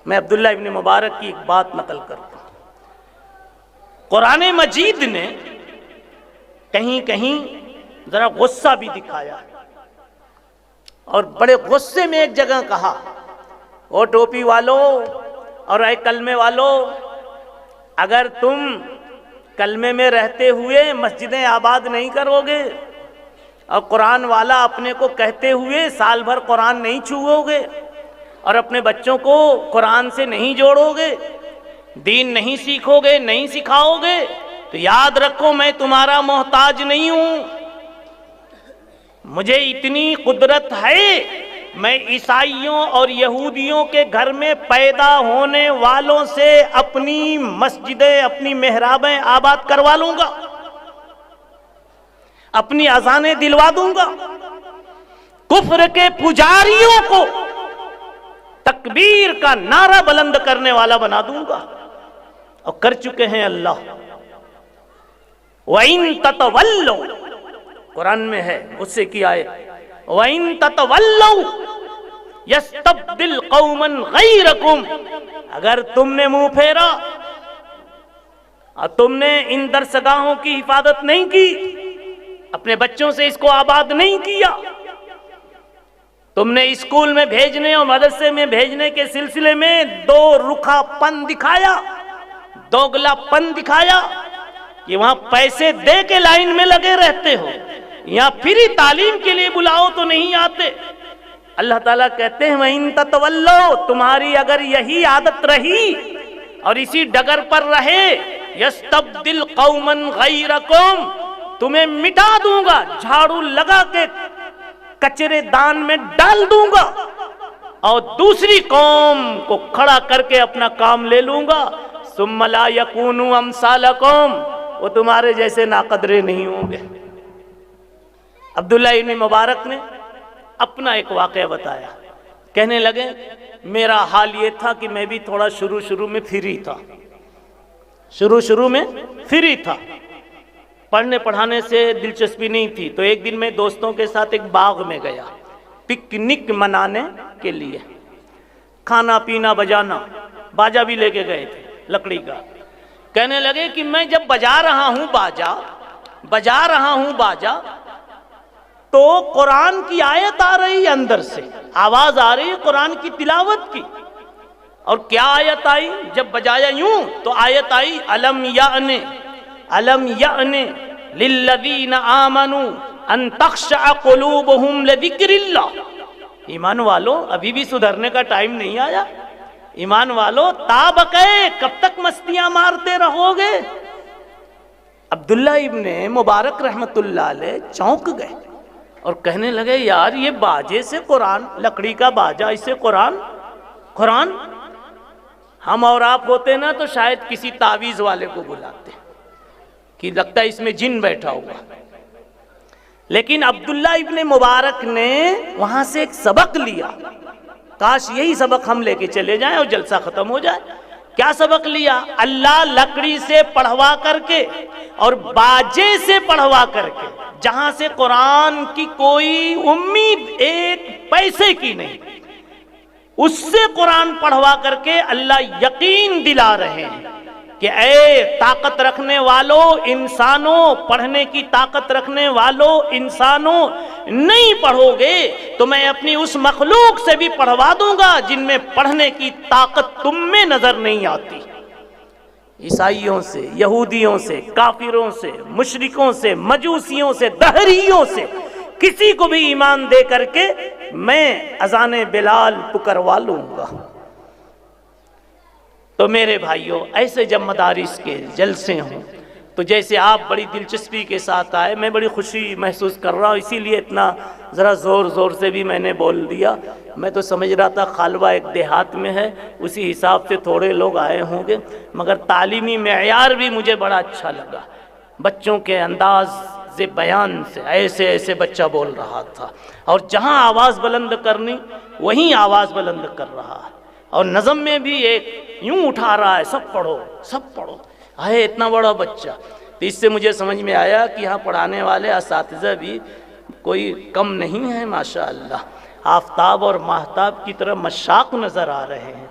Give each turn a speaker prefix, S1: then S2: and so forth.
S1: میں عبداللہ ابن مبارک کی ایک بات نقل کرتا ہوں۔ قرآن مجید نے کہیں کہیں ذرا غصہ بھی دکھایا اور بڑے غصے میں ایک جگہ کہا، او ٹوپی والو اور اے کلمے والو، اگر تم کلمے میں رہتے ہوئے مسجدیں آباد نہیں کرو گے اور قرآن والا اپنے کو کہتے ہوئے سال بھر قرآن نہیں چھوؤ گے اور اپنے بچوں کو قرآن سے نہیں جوڑو گے، دین نہیں سیکھو گے، نہیں سکھاؤ گے، تو یاد رکھو میں تمہارا محتاج نہیں ہوں، مجھے اتنی قدرت ہے، میں عیسائیوں اور یہودیوں کے گھر میں پیدا ہونے والوں سے اپنی مسجدیں، اپنی محرابیں آباد کروا لوں گا، اپنی اذانیں دلوا دوں گا، کفر کے پجاریوں کو تکبیر کا نعرہ بلند کرنے والا بنا دوں گا، اور کر چکے ہیں اللہ۔ وَإِن تَتَوَلَّوْا، قرآن میں ہے غصے کی آیت، وَإِن تَتَوَلَّوْا يَسْتَبْدِلْ قَوْمًا غَيْرَكُمْ، اگر تم نے منہ پھیرا اور تم نے ان درسگاہوں کی حفاظت نہیں کی، اپنے بچوں سے اس کو آباد نہیں کیا، تم نے اسکول میں بھیجنے اور مدرسے میں بھیجنے کے سلسلے میں دو رکھا پن دکھایا، دوگلا پن دکھایا کہ وہاں پیسے دے کے لائن میں لگے رہتے ہو، یہاں فری تعلیم کے لیے بلاؤ تو نہیں آتے۔ اللہ تعالیٰ کہتے ہیں وَإِن تَتَوَلَّوْا، تمہاری اگر یہی عادت رہی اور اسی ڈگر پر رہے، يَسْتَبْدِلْ قَوْمًا غَيْرَكُمْ، تمہیں مٹا دوں گا، جھاڑو لگا کے کچرے دان میں ڈال دوں گا اور دوسری قوم کو کھڑا کر کے اپنا کام لے لوں گا، ثُمَّ لَا يَكُونُوا أَمْثَالَكُمْ، وہ تمہارے جیسے ناقدرے نہیں ہوں گے۔ عبداللہ ابن مبارک نے اپنا ایک واقعہ بتایا، کہنے لگے میرا حال یہ تھا کہ میں بھی تھوڑا شروع میں فری تھا، شروع میں فری تھا، پڑھنے پڑھانے سے دلچسپی نہیں تھی، تو ایک دن میں دوستوں کے ساتھ ایک باغ میں گیا پکنک منانے کے لیے، کھانا پینا بجانا، باجا بھی لے کے گئے تھے لکڑی کا۔ کہنے لگے کہ میں جب بجا رہا ہوں باجا تو قرآن کی آیت آ رہی ہے، اندر سے آواز آ رہی ہے قرآن کی تلاوت کی، اور کیا آیت آئی؟ جب بجایا یوں تو آیت آئی الم یأن للذین آمنوا ان تخشع قلوبہم لذکر اللہ، ایمان والو ابھی بھی سدھرنے کا ٹائم نہیں آیا، ایمان والو تا بقے کب تک مستیاں مارتے رہو گے؟ عبداللہ ابن مبارک رحمت اللہ علیہ چونک گئے اور کہنے لگے یار یہ باجے سے قرآن، لکڑی کا باجا، اس سے قرآن، ہم اور آپ ہوتے نا تو شاید کسی تعویذ والے کو بلاتے کہ لگتا ہے اس میں جن بیٹھا ہوا، لیکن عبداللہ ابن مبارک نے وہاں سے ایک سبق لیا، کاش یہی سبق ہم لے کے چلے جائیں اور جلسہ ختم ہو جائے۔ کیا سبق لیا؟ اللہ لکڑی سے پڑھوا کر کے اور باجے سے پڑھوا کر کے، جہاں سے قرآن کی کوئی امید ایک پیسے کی نہیں، اس سے قرآن پڑھوا کر کے اللہ یقین دلا رہے ہیں کہ اے طاقت رکھنے والوں انسانوں، پڑھنے کی طاقت رکھنے والوں انسانوں، نہیں پڑھو گے تو میں اپنی اس مخلوق سے بھی پڑھوا دوں گا جن میں پڑھنے کی طاقت تم میں نظر نہیں آتی۔ عیسائیوں سے، یہودیوں سے، کافروں سے، مشرکوں سے، مجوسیوں سے، دہریوں سے کسی کو بھی ایمان دے کر کے میں اذان بلال پکروا لوں گا۔ تو میرے بھائیوں، ایسے جب مدارس کے جلسے ہوں تو جیسے آپ بڑی دلچسپی کے ساتھ آئے، میں بڑی خوشی محسوس کر رہا ہوں، اسی لیے اتنا ذرا زور سے بھی میں نے بول دیا۔ میں تو سمجھ رہا تھا خالوہ ایک دیہات میں ہے، اسی حساب سے تھوڑے لوگ آئے ہوں گے، مگر تعلیمی معیار بھی مجھے بڑا اچھا لگا، بچوں کے انداز بیان سے ایسے بچہ بول رہا تھا، اور جہاں آواز بلند کرنی وہیں آواز بلند کر رہا ہے، اور نظم میں بھی ایک یوں اٹھا رہا ہے سب پڑھو، ہے اتنا بڑا بچہ۔ تو اس سے مجھے سمجھ میں آیا کہ یہاں پڑھانے والے اساتذہ بھی کوئی کم نہیں ہیں، ماشاءاللہ، آفتاب اور ماہتاب کی طرح مشاق نظر آ رہے ہیں۔